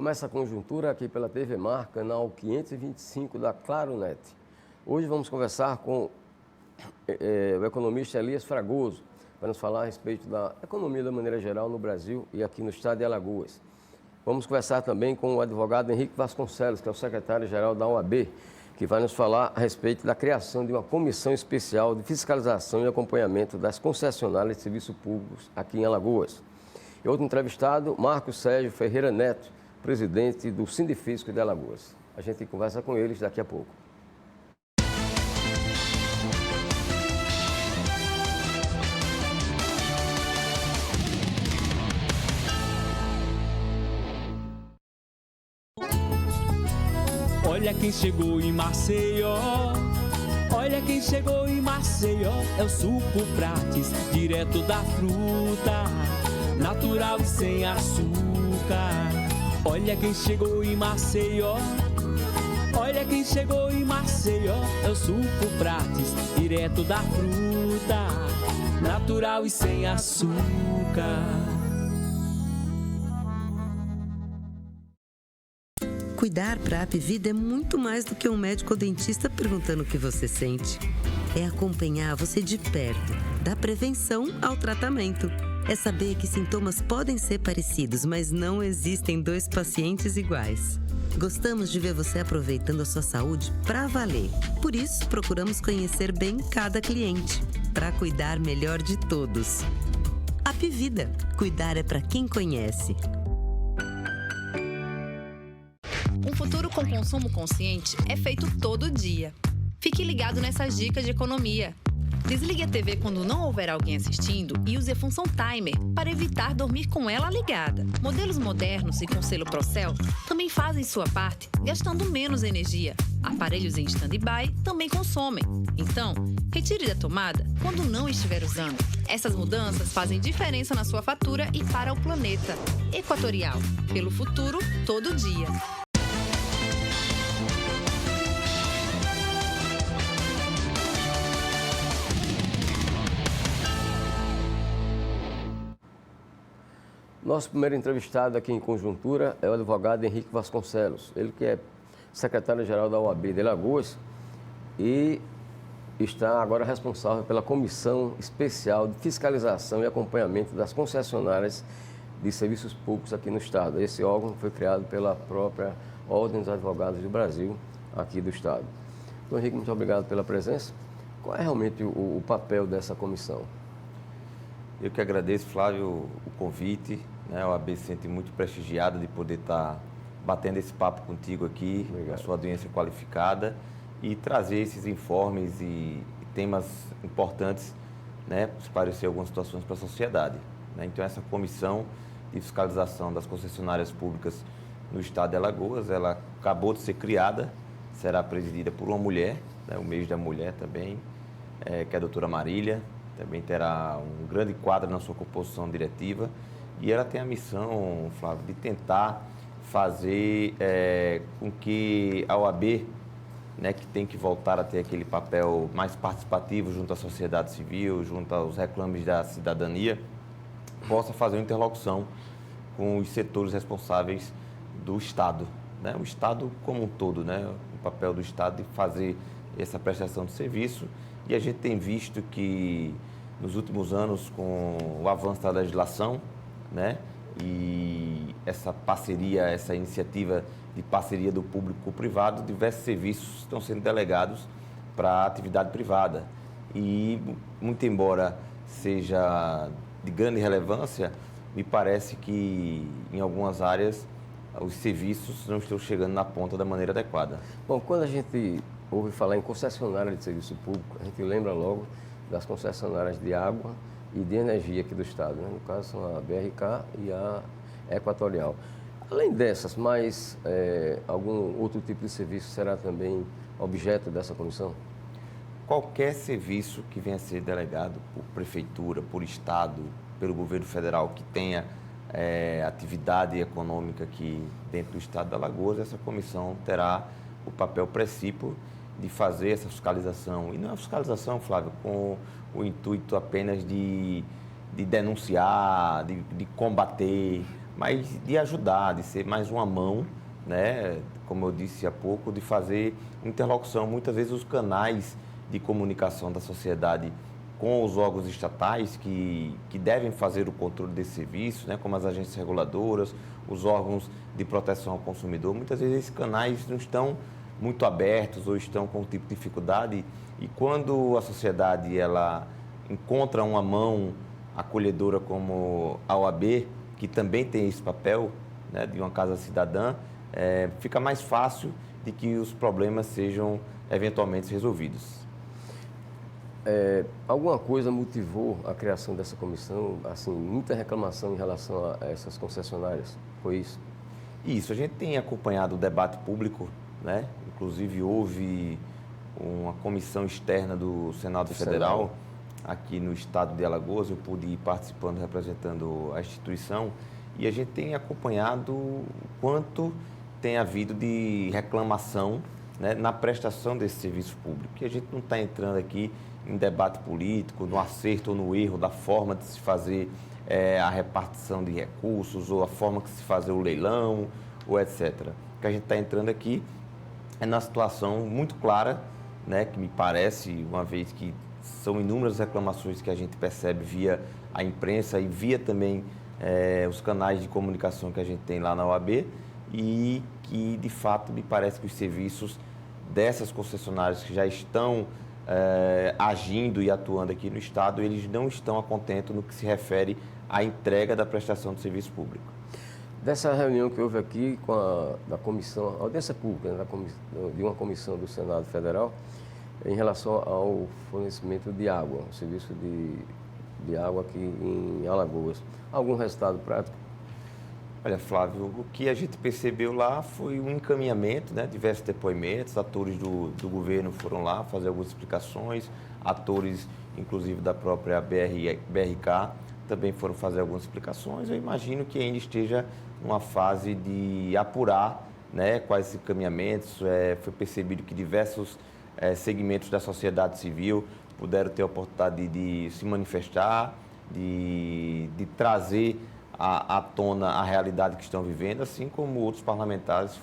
Começa a conjuntura aqui pela TV Mar, canal 525 da Claro Net. Hoje vamos conversar com o economista Elias Fragoso, para nos falar a respeito da economia da maneira geral no Brasil e aqui no estado de Alagoas. Vamos conversar também com o advogado Henrique Vasconcelos, que é o secretário-geral da OAB, que vai nos falar a respeito da criação de uma comissão especial de fiscalização e acompanhamento das concessionárias de serviços públicos aqui em Alagoas. E outro entrevistado, Marcos Sérgio Ferreira Neto, presidente do Sindifisco de Alagoas. A gente conversa com eles daqui a pouco. Olha quem chegou em Maceió, olha quem chegou em Maceió, é o suco Prates, direto da fruta, natural e sem açúcar. Olha quem chegou em Maceió, olha quem chegou em Maceió, é o suco Prates, direto da fruta, natural e sem açúcar. Cuidar para a Apivida é muito mais do que um médico ou dentista perguntando o que você sente. É acompanhar você de perto, da prevenção ao tratamento. É saber que sintomas podem ser parecidos, mas não existem dois pacientes iguais. Gostamos de ver você aproveitando a sua saúde para valer. Por isso, procuramos conhecer bem cada cliente, para cuidar melhor de todos. Apivida. Cuidar é para quem conhece. Um futuro com consumo consciente é feito todo dia. Fique ligado nessas dicas de economia. Desligue a TV quando não houver alguém assistindo e use a função timer para evitar dormir com ela ligada. Modelos modernos e com selo Procel também fazem sua parte, gastando menos energia. Aparelhos em stand-by também consomem. Então, retire da tomada quando não estiver usando. Essas mudanças fazem diferença na sua fatura e para o planeta. Equatorial, pelo futuro, todo dia. Nosso primeiro entrevistado aqui em Conjuntura é o advogado Henrique Vasconcelos. Ele que é secretário-geral da OAB de Alagoas e está agora responsável pela Comissão Especial de Fiscalização e Acompanhamento das Concessionárias de Serviços Públicos aqui no estado. Esse órgão foi criado pela própria Ordem dos Advogados do Brasil, aqui do estado. Então, Henrique, muito obrigado pela presença. Qual é realmente o papel dessa comissão? Eu que agradeço, Flávio, o convite. A OAB se sente muito prestigiada de poder estar batendo esse papo contigo aqui, com a sua audiência qualificada, e trazer esses informes e temas importantes, para esclarecer algumas situações para a sociedade. Então, essa comissão de fiscalização das concessionárias públicas no estado de Alagoas, ela acabou de ser criada, será presidida por uma mulher, o mês da mulher também, que é a doutora Marília. Também terá um grande quadro na sua composição diretiva e ela tem a missão, Flávio, de tentar fazer com que a OAB, que tem que voltar a ter aquele papel mais participativo junto à sociedade civil, junto aos reclames da cidadania, possa fazer uma interlocução com os setores responsáveis do Estado. O Estado como um todo, o papel do Estado de fazer essa prestação de serviço. E a gente tem visto que, nos últimos anos, com o avanço da legislação, e essa parceria, essa iniciativa de parceria do público com o privado, diversos serviços estão sendo delegados para a atividade privada. E, muito embora seja de grande relevância, me parece que, em algumas áreas, os serviços não estão chegando na ponta da maneira adequada. Bom, quando a gente ouve falar em concessionária de serviço público, a gente lembra logo das concessionárias de água e de energia aqui do estado, no caso são a BRK e a Equatorial. Além dessas, mais algum outro tipo de serviço será também objeto dessa comissão? Qualquer serviço que venha a ser delegado por prefeitura, por estado, pelo governo federal, que tenha atividade econômica aqui dentro do estado de Alagoas, essa comissão terá o papel precípuo de fazer essa fiscalização. E não é uma fiscalização, Flávio, com o intuito apenas de denunciar, de combater, mas de ajudar, de ser mais uma mão, né? Como eu disse há pouco, de fazer interlocução. Muitas vezes os canais de comunicação da sociedade com os órgãos estatais que devem fazer o controle desse serviço, né? Como as agências reguladoras, os órgãos de proteção ao consumidor, muitas vezes esses canais não estão muito abertos ou estão com um tipo de dificuldade, e quando a sociedade ela encontra uma mão acolhedora como a OAB, que também tem esse papel, né, de uma casa cidadã, fica mais fácil de que os problemas sejam eventualmente resolvidos. Alguma coisa motivou a criação dessa comissão? Assim, muita reclamação em relação a essas concessionárias, foi isso? Isso, a gente tem acompanhado o debate público, né? Inclusive houve uma comissão externa do Senado Federal aqui no estado de Alagoas, eu pude ir participando, representando a instituição, e a gente tem acompanhado o quanto tem havido de reclamação, né, na prestação desse serviço público, que a gente não está entrando aqui em debate político, no acerto ou no erro da forma de se fazer a repartição de recursos ou a forma que se fazer o leilão, ou etc. O que a gente está entrando aqui é na situação muito clara, né, que me parece, uma vez que são inúmeras reclamações que a gente percebe via a imprensa e via também os canais de comunicação que a gente tem lá na OAB, e que, de fato, me parece que os serviços dessas concessionárias que já estão agindo e atuando aqui no Estado, eles não estão a contento no que se refere à entrega da prestação de serviço público. Dessa reunião que houve aqui com da comissão, audiência pública, né, de uma comissão do Senado Federal, em relação ao fornecimento de água, o serviço de água aqui em Alagoas. Algum resultado prático? Olha, Flávio, o que a gente percebeu lá foi um encaminhamento, né, diversos depoimentos, atores do governo foram lá fazer algumas explicações, atores, inclusive, da própria BRK, também foram fazer algumas explicações. Eu imagino que ainda esteja numa fase de apurar, né, quais encaminhamentos. Foi percebido que diversos segmentos da sociedade civil puderam ter a oportunidade de se manifestar, de trazer à tona a realidade que estão vivendo, assim como outros parlamentares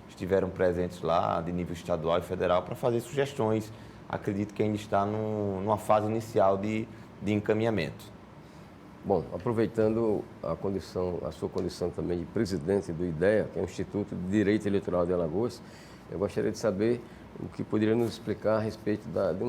estiveram presentes lá, de nível estadual e federal, para fazer sugestões. Acredito que ainda está numa fase inicial de encaminhamento. Bom, aproveitando a sua condição também de presidente do IDEA, que é o Instituto de Direito Eleitoral de Alagoas, eu gostaria de saber o que poderia nos explicar a respeito de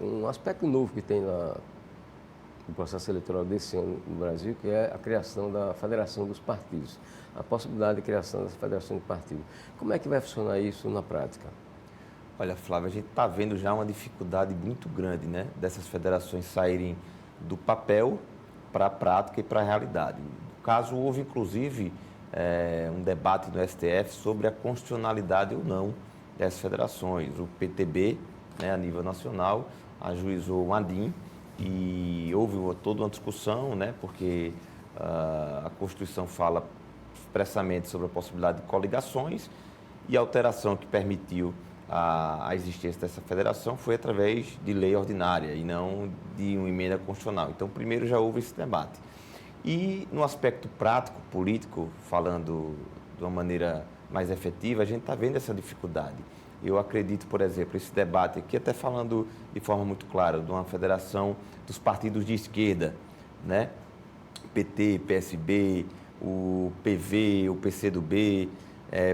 um aspecto novo que tem no processo eleitoral desse ano no Brasil, que é a criação da Federação dos Partidos, a possibilidade de criação dessa Federação de Partidos. Como é que vai funcionar isso na prática? Olha, Flávio, a gente está vendo já uma dificuldade muito grande, né, dessas federações saírem do papel para a prática e para a realidade. No caso, houve inclusive um debate no STF sobre a constitucionalidade ou não dessas federações. O PTB, né, a nível nacional, ajuizou um ADIM e houve toda uma discussão, né, porque a Constituição fala expressamente sobre a possibilidade de coligações, e a alteração que permitiu a existência dessa federação foi através de lei ordinária e não de uma emenda constitucional. Então, primeiro já houve esse debate. E no aspecto prático, político, falando de uma maneira mais efetiva, a gente está vendo essa dificuldade. Eu acredito, por exemplo, esse debate aqui, até falando de forma muito clara, de uma federação dos partidos de esquerda, né? PT, PSB, o PV, o PCdoB,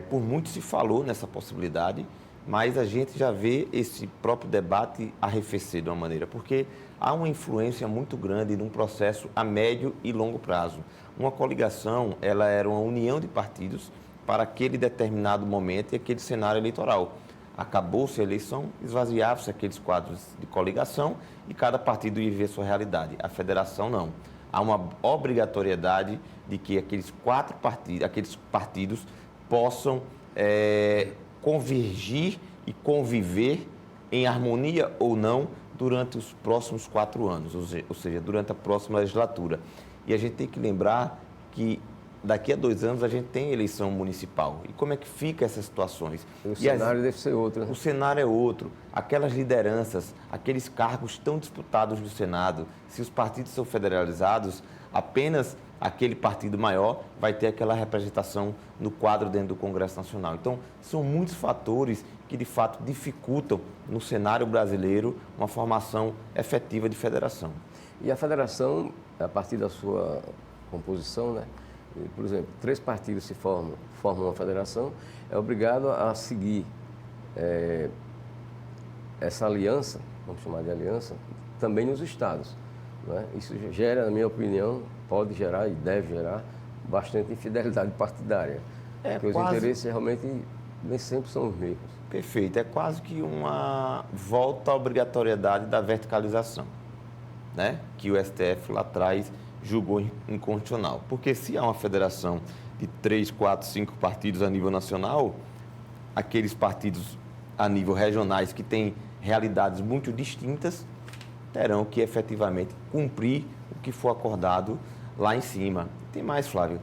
por muito se falou nessa possibilidade, mas a gente já vê esse próprio debate arrefecer de uma maneira, porque há uma influência muito grande num processo a médio e longo prazo. Uma coligação, ela era uma união de partidos para aquele determinado momento e aquele cenário eleitoral. Acabou-se a eleição, esvaziava-se aqueles quadros de coligação e cada partido ia viver sua realidade. A federação não. Há uma obrigatoriedade de que aqueles partidos possam convergir e conviver em harmonia ou não durante os próximos 4 anos, ou seja, durante a próxima legislatura. E a gente tem que lembrar que daqui a 2 anos a gente tem eleição municipal. E como é que fica essas situações? O cenário deve ser outro, né? O cenário é outro. Aquelas lideranças, aqueles cargos tão disputados no Senado, se os partidos são federalizados, apenas aquele partido maior vai ter aquela representação no quadro dentro do Congresso Nacional. Então, são muitos fatores que, de fato, dificultam no cenário brasileiro uma formação efetiva de federação. E a federação, a partir da sua composição, né? Por exemplo, 3 partidos se formam uma federação, é obrigado a seguir essa aliança, vamos chamar de aliança, também nos estados. Né? Isso gera, na minha opinião, pode gerar e deve gerar bastante infidelidade partidária. Porque os interesses realmente nem sempre são os mesmos. Perfeito. É quase que uma volta à obrigatoriedade da verticalização, né? Que o STF lá atrás julgou inconstitucional. Porque se há uma federação de 3, 4, 5 partidos a nível nacional, aqueles partidos a nível regionais que têm realidades muito distintas terão que efetivamente cumprir o que for acordado lá em cima. Tem mais, Flávio.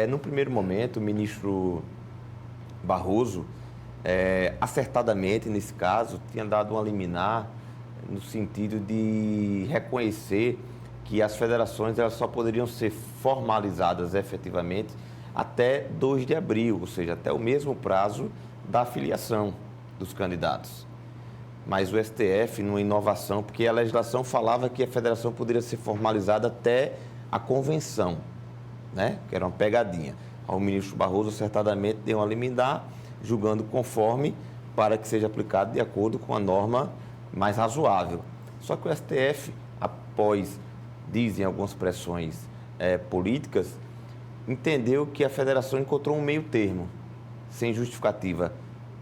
No primeiro momento, o ministro Barroso, acertadamente nesse caso, tinha dado uma liminar no sentido de reconhecer que as federações elas só poderiam ser formalizadas efetivamente até 2 de abril, ou seja, até o mesmo prazo da filiação dos candidatos. Mas o STF, numa inovação, porque a legislação falava que a federação poderia ser formalizada até a convenção, né? Que era uma pegadinha. O ministro Barroso acertadamente deu uma liminar, julgando conforme para que seja aplicado de acordo com a norma mais razoável. Só que o STF, após, dizem algumas pressões políticas, entendeu que a federação encontrou um meio termo, sem justificativa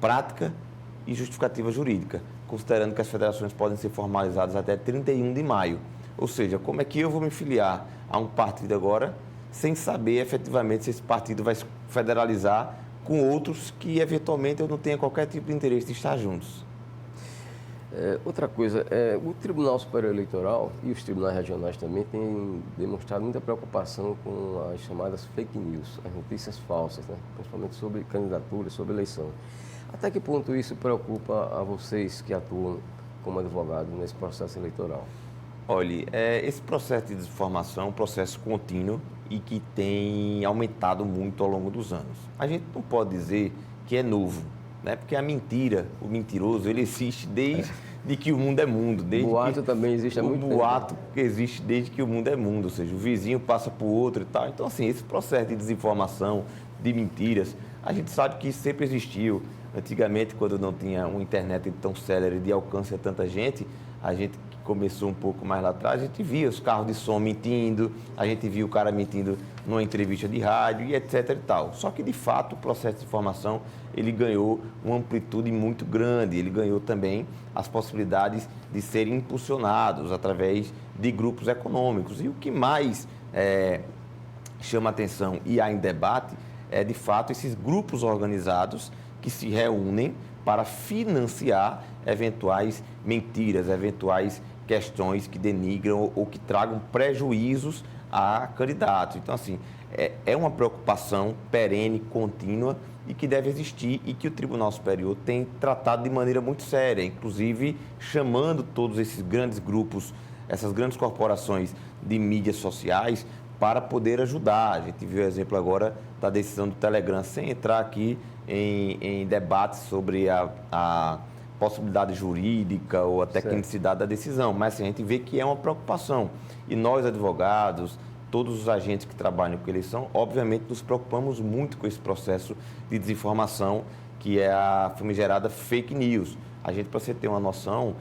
prática e justificativa jurídica, considerando que as federações podem ser formalizadas até 31 de maio. Ou seja, como é que eu vou me filiar a um partido agora sem saber efetivamente se esse partido vai se federalizar com outros que eventualmente eu não tenha qualquer tipo de interesse de estar juntos? Outra coisa, o Tribunal Superior Eleitoral e os tribunais regionais também têm demonstrado muita preocupação com as chamadas fake news, as notícias falsas, né? Principalmente sobre candidaturas, sobre eleição. Até que ponto isso preocupa a vocês que atuam como advogado nesse processo eleitoral? Olha, esse processo de desinformação é um processo contínuo e que tem aumentado muito ao longo dos anos. A gente não pode dizer que é novo, né? Porque a mentira, o mentiroso, ele existe desde que o mundo é mundo. O boato também existe há muito tempo. O boato existe desde que o mundo é mundo, ou seja, o vizinho passa para o outro e tal. Então, assim, esse processo de desinformação, de mentiras, a gente sabe que isso sempre existiu. Antigamente, quando não tinha uma internet tão célere de alcance a tanta gente, a gente que começou um pouco mais lá atrás, a gente via os carros de som mentindo, a gente via o cara mentindo numa entrevista de rádio e etc e tal. Só que, de fato, o processo de informação, ele ganhou uma amplitude muito grande, ele ganhou também as possibilidades de serem impulsionados através de grupos econômicos. E o que mais chama atenção e há em debate é, de fato, esses grupos organizados que se reúnem para financiar eventuais mentiras, eventuais questões que denigram ou que tragam prejuízos a candidatos. Então, assim, é uma preocupação perene, contínua e que deve existir e que o Tribunal Superior tem tratado de maneira muito séria, inclusive chamando todos esses grandes grupos, essas grandes corporações de mídias sociais para poder ajudar. A gente viu o exemplo agora da decisão do Telegram, sem entrar aqui em debates sobre a possibilidade jurídica ou a tecnicidade da decisão, mas assim, a gente vê que é uma preocupação. E nós, advogados, todos os agentes que trabalham com eleição, obviamente nos preocupamos muito com esse processo de desinformação, que é a famigerada fake news. A gente, para você ter uma noção,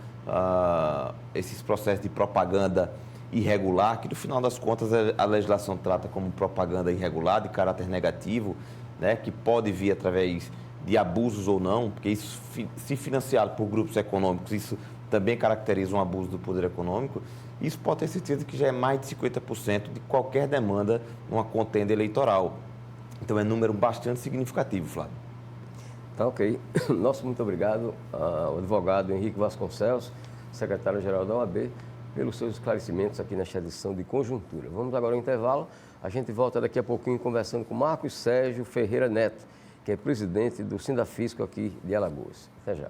esses processos de propaganda irregular, que no final das contas a legislação trata como propaganda irregular, de caráter negativo, né, que pode vir através de abusos ou não, porque isso, se financiado por grupos econômicos, isso também caracteriza um abuso do poder econômico. Isso pode ter certeza que já é mais de 50% de qualquer demanda numa contenda eleitoral. Então é um número bastante significativo, Flávio. Tá ok. Nosso muito obrigado ao advogado Henrique Vasconcelos, secretário-geral da OAB, pelos seus esclarecimentos aqui nesta edição de Conjuntura. Vamos agora ao intervalo. A gente volta daqui a pouquinho conversando com Marcos Sérgio Ferreira Neto, que é presidente do Sindafisco aqui de Alagoas. Até já.